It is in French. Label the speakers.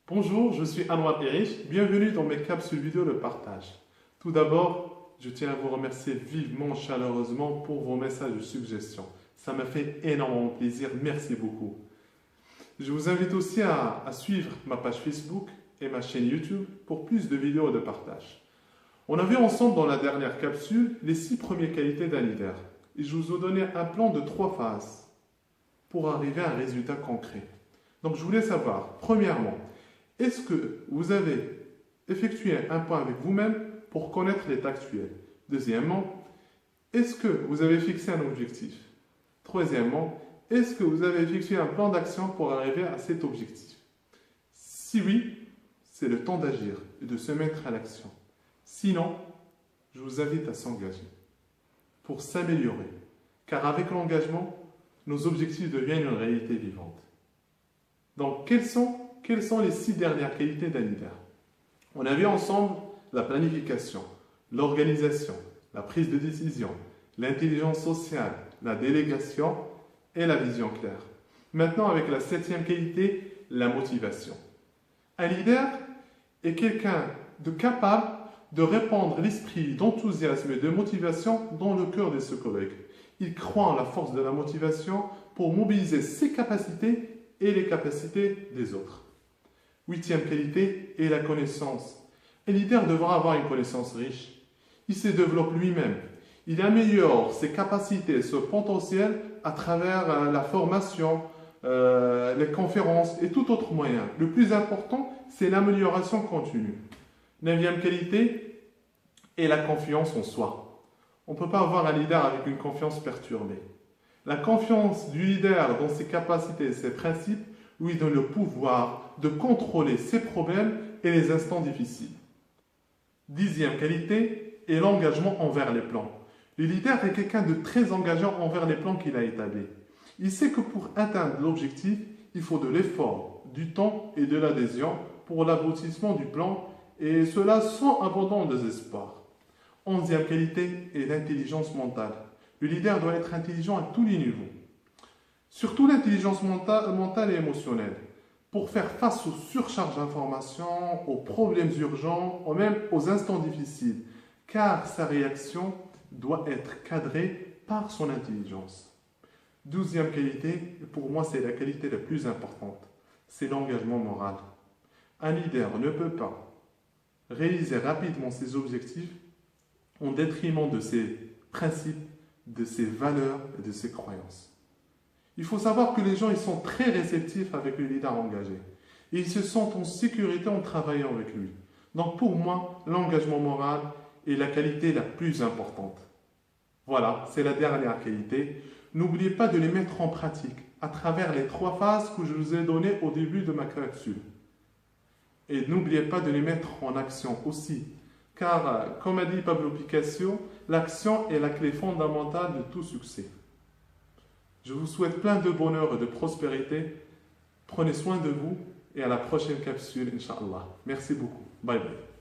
Speaker 1: Bonjour, je suis Anwar Erich, bienvenue dans mes capsules vidéo de partage. Tout d'abord, je tiens à vous remercier vivement, chaleureusement pour vos messages de suggestions. Ça m'a fait énormément plaisir, merci beaucoup. Je vous invite aussi à suivre ma page Facebook et ma chaîne YouTube pour plus de vidéos de partage. On a vu ensemble dans la dernière capsule les 6 premières qualités d'un leader. Et je vous ai donné un plan de 3 phases pour arriver à un résultat concret. Donc je voulais savoir, premièrement, est-ce que vous avez effectué un point avec vous-même pour connaître l'état actuel? Deuxièmement, est-ce que vous avez fixé un objectif? Troisièmement, est-ce que vous avez fixé un plan d'action pour arriver à cet objectif? Si oui, c'est le temps d'agir et de se mettre à l'action. Sinon, je vous invite à s'engager pour s'améliorer, car avec l'engagement, nos objectifs deviennent une réalité vivante. Donc, quelles sont les 6 dernières qualités d'un leader? On a vu ensemble la planification, l'organisation, la prise de décision, l'intelligence sociale, la délégation et la vision claire. Maintenant, avec la 7e qualité, la motivation. Un leader est quelqu'un de capable de répandre l'esprit d'enthousiasme et de motivation dans le cœur de ses collègues. Il croit en la force de la motivation pour mobiliser ses capacités et les capacités des autres. 8e qualité est la connaissance. Un leader devra avoir une connaissance riche. Il se développe lui-même. Il améliore ses capacités, son potentiel à travers la formation, les conférences et tout autre moyen. Le plus important, c'est l'amélioration continue. 9e qualité est la confiance en soi. On ne peut pas avoir un leader avec une confiance perturbée. La confiance du leader dans ses capacités et ses principes lui donne le pouvoir de contrôler ses problèmes et les instants difficiles. 10e qualité est l'engagement envers les plans. Le leader est quelqu'un de très engageant envers les plans qu'il a établis. Il sait que pour atteindre l'objectif, il faut de l'effort, du temps et de l'adhésion pour l'aboutissement du plan, et cela sans abandon des espoirs. 11e qualité est l'intelligence mentale. Le leader doit être intelligent à tous les niveaux. Surtout l'intelligence mentale et émotionnelle, pour faire face aux surcharges d'informations, aux problèmes urgents, ou même aux instants difficiles, car sa réaction doit être cadrée par son intelligence. 12e qualité, pour moi c'est la qualité la plus importante, c'est l'engagement moral. Un leader ne peut pas réaliser rapidement ses objectifs au détriment de ses principes, de ses valeurs et de ses croyances. Il faut savoir que les gens ils sont très réceptifs avec le leader engagé. Et ils se sentent en sécurité en travaillant avec lui. Donc pour moi, l'engagement moral est la qualité la plus importante. Voilà, c'est la dernière qualité. N'oubliez pas de les mettre en pratique à travers les 3 phases que je vous ai données au début de ma capsule. Et n'oubliez pas de les mettre en action aussi. Car, comme a dit Pablo Picasso, l'action est la clé fondamentale de tout succès. Je vous souhaite plein de bonheur et de prospérité. Prenez soin de vous et à la prochaine capsule, Inch'Allah. Merci beaucoup. Bye bye.